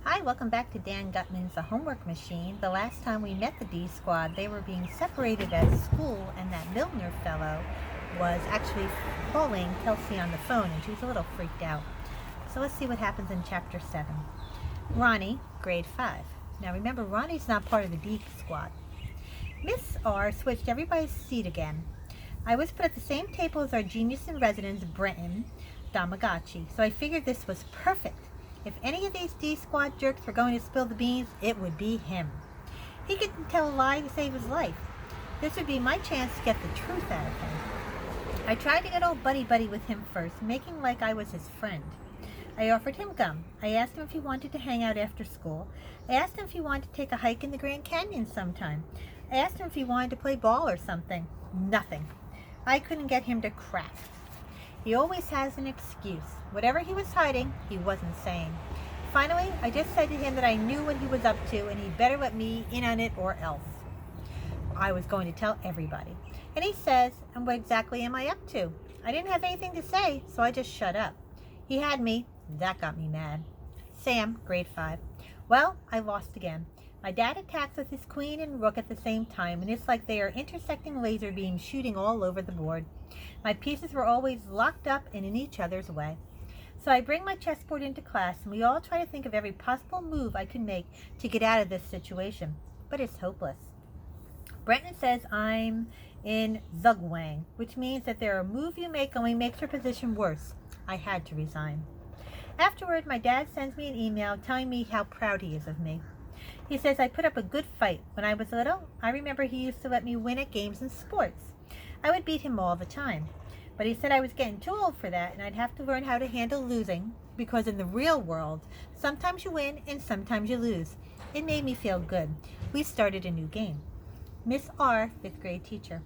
Hi, welcome back to Dan Gutman's The Homework Machine. The last time we met the D Squad, they were being separated at school, and that Milner fellow was actually calling Kelsey on the phone, and she was a little freaked out. So let's see what happens in Chapter 7. Ronnie, grade 5. Now remember, Ronnie's not part of the D Squad. Miss R switched everybody's seat again. I was put at the same table as our genius in residence, Brenton Damagachi, so I figured this was perfect. If any of these D-Squad jerks were going to spill the beans, it would be him. He could tell a lie to save his life. This would be my chance to get the truth out of him. I tried to get all buddy-buddy with him first, making like I was his friend. I offered him gum. I asked him if he wanted to hang out after school. I asked him if he wanted to take a hike in the Grand Canyon sometime. I asked him if he wanted to play ball or something. Nothing. I couldn't get him to crack. He always has an excuse. Whatever he was hiding, he wasn't saying. Finally, I just said to him that I knew what he was up to and he'd better let me in on it or else. I was going to tell everybody. And he says, and what exactly am I up to? I didn't have anything to say, so I just shut up. He had me. That got me mad. Sam, grade 5. Well, I lost again. My dad attacks with his queen and rook at the same time, and it's like they are intersecting laser beams shooting all over the board. My pieces were always locked up and in each other's way. So I bring my chessboard into class, and we all try to think of every possible move I could make to get out of this situation. But it's hopeless. Brenton says I'm in Zugwang, which means that there a move you make only makes your position worse. I had to resign. Afterward, my dad sends me an email telling me how proud he is of me. He says I put up a good fight. When I was little, I remember he used to let me win at games and sports. I would beat him all the time. But he said I was getting too old for that and I'd have to learn how to handle losing, because in the real world, sometimes you win and sometimes you lose. It made me feel good. We started a new game. Miss R, 5th grade teacher.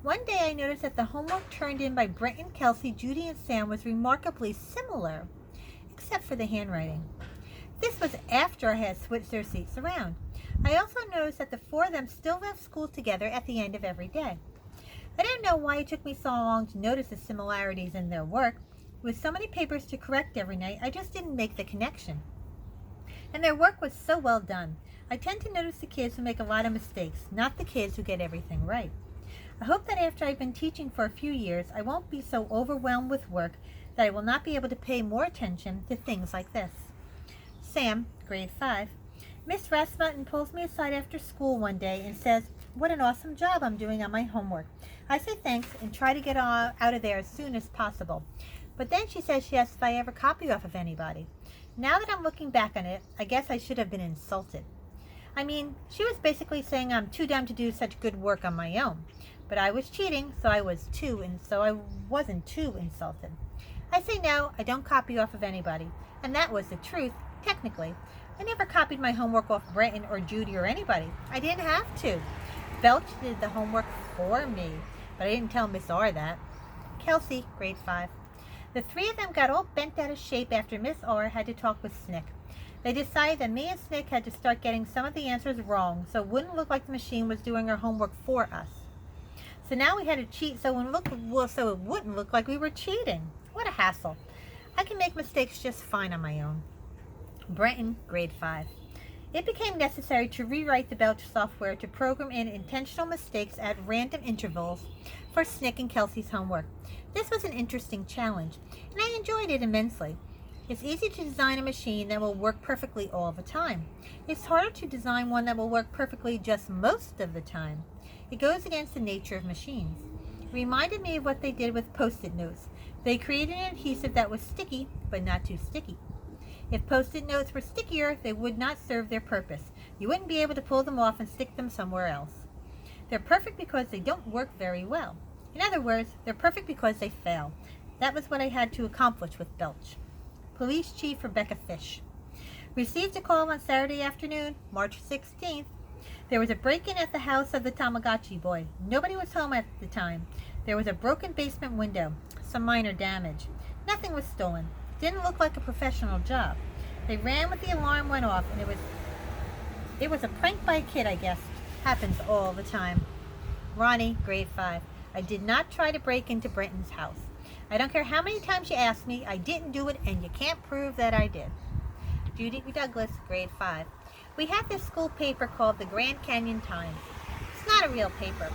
One day I noticed that the homework turned in by Brenton, Kelsey, Judy, and Sam was remarkably similar, except for the handwriting. This was after I had switched their seats around. I also noticed that the four of them still left school together at the end of every day. I don't know why it took me so long to notice the similarities in their work. With so many papers to correct every night, I just didn't make the connection. And their work was so well done. I tend to notice the kids who make a lot of mistakes, not the kids who get everything right. I hope that after I've been teaching for a few years, I won't be so overwhelmed with work that I will not be able to pay more attention to things like this. Sam, grade 5. Miss Rasmussen pulls me aside after school one day and says, "What an awesome job I'm doing on my homework." I say thanks and try to get out of there as soon as possible. But then she says she asks if I ever copy off of anybody. Now that I'm looking back on it, I guess I should have been insulted. I mean, she was basically saying I'm too dumb to do such good work on my own. But I was cheating, so I wasn't too insulted. I say no, I don't copy off of anybody. And that was the truth. Technically, I never copied my homework off Brenton or Judy or anybody. I didn't have to. Belch did the homework for me, but I didn't tell Miss R that. Kelsey, grade 5. The three of them got all bent out of shape after Miss R had to talk with Snick. They decided that me and Snick had to start getting some of the answers wrong, so it wouldn't look like the machine was doing our homework for us. So now we had to cheat so it wouldn't look like we were cheating. What a hassle. I can make mistakes just fine on my own. Brenton, grade 5. It became necessary to rewrite the Belch software to program in intentional mistakes at random intervals for Snick and Kelsey's homework. This was an interesting challenge, and I enjoyed it immensely. It's easy to design a machine that will work perfectly all the time. It's harder to design one that will work perfectly just most of the time. It goes against the nature of machines. It reminded me of what they did with Post-it notes. They created an adhesive that was sticky, but not too sticky. If Post-it notes were stickier, they would not serve their purpose. You wouldn't be able to pull them off and stick them somewhere else. They're perfect because they don't work very well. In other words, they're perfect because they fail. That was what I had to accomplish with Belch. Police Chief Rebecca Fish. Received a call on Saturday afternoon, March 16th. There was a break-in at the house of the Tamagotchi boy. Nobody was home at the time. There was a broken basement window, some minor damage. Nothing was stolen. Didn't look like a professional job. They ran when the alarm went off, and it was a prank by a kid, I guess. Happens all the time. Ronnie, grade 5. I did not try to break into Brenton's house. I don't care how many times you ask me, I didn't do it, and you can't prove that I did. Judy Douglas, grade 5. We had this school paper called the Grand Canyon Times. It's not a real paper,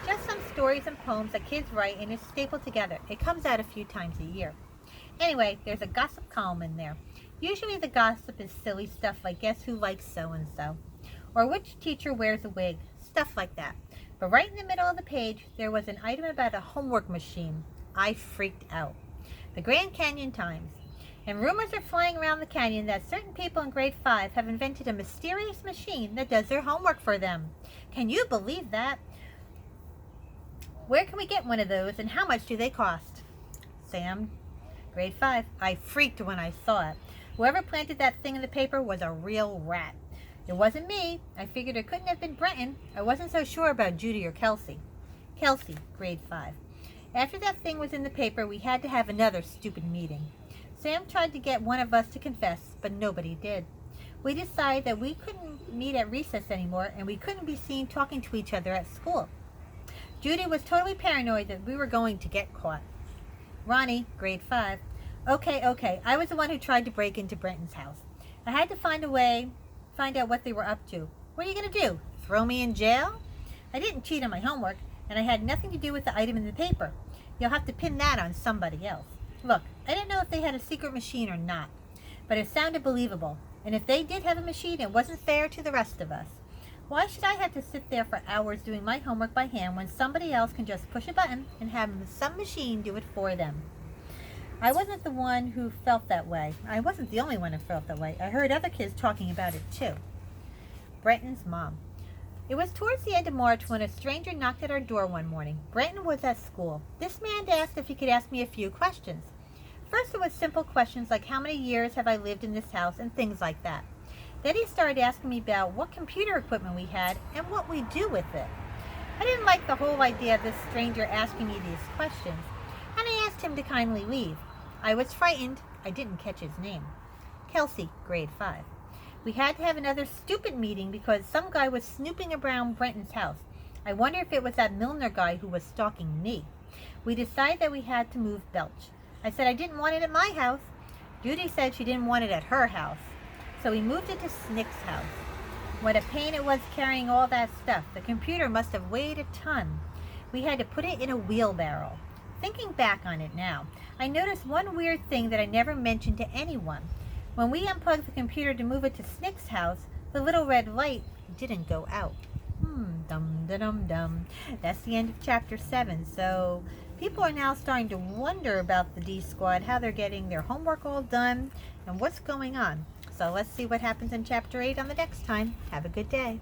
just some stories and poems that kids write, and it's stapled together. It comes out a few times a year. Anyway, there's a gossip column in there. Usually the gossip is silly stuff like guess who likes so-and-so, or which teacher wears a wig, stuff like that. But right in the middle of the page, there was an item about a homework machine. I freaked out. The Grand Canyon Times. And rumors are flying around the canyon that certain people in grade 5 have invented a mysterious machine that does their homework for them. Can you believe that? Where can we get one of those, and how much do they cost? Sam, grade 5. I freaked when I saw it. Whoever planted that thing in the paper was a real rat. It wasn't me. I figured it couldn't have been Brenton. I wasn't so sure about Judy or Kelsey. Kelsey, grade 5. After that thing was in the paper, we had to have another stupid meeting. Sam tried to get one of us to confess, but nobody did. We decided that we couldn't meet at recess anymore, and we couldn't be seen talking to each other at school. Judy was totally paranoid that we were going to get caught. Ronnie, grade 5. Okay, I was the one who tried to break into Brenton's house. I had to find out what they were up to. What are you going to do? Throw me in jail? I didn't cheat on my homework, and I had nothing to do with the item in the paper. You'll have to pin that on somebody else. Look, I didn't know if they had a secret machine or not, but it sounded believable. And if they did have a machine, it wasn't fair to the rest of us. Why should I have to sit there for hours doing my homework by hand when somebody else can just push a button and have some machine do it for them? I wasn't the one who felt that way. I wasn't the only one who felt that way. I heard other kids talking about it too. Brenton's mom. It was towards the end of March when a stranger knocked at our door one morning. Brenton was at school. This man asked if he could ask me a few questions. First, it was simple questions like how many years have I lived in this house and things like that. Then he started asking me about what computer equipment we had and what we do with it. I didn't like the whole idea of this stranger asking me these questions, and I asked him to kindly leave. I was frightened. I didn't catch his name. Kelsey, grade 5. We had to have another stupid meeting because some guy was snooping around Brenton's house. I wonder if it was that Milner guy who was stalking me. We decided that we had to move Belch. I said I didn't want it at my house. Judy said she didn't want it at her house. So we moved it to Snick's house. What a pain it was carrying all that stuff. The computer must have weighed a ton. We had to put it in a wheelbarrow. Thinking back on it now, I noticed one weird thing that I never mentioned to anyone. When we unplugged the computer to move it to Snick's house, the little red light didn't go out. Dum. That's the end of chapter 7. So people are now starting to wonder about the D Squad, how they're getting their homework all done, and what's going on. So let's see what happens in chapter 8 on the next time. Have a good day.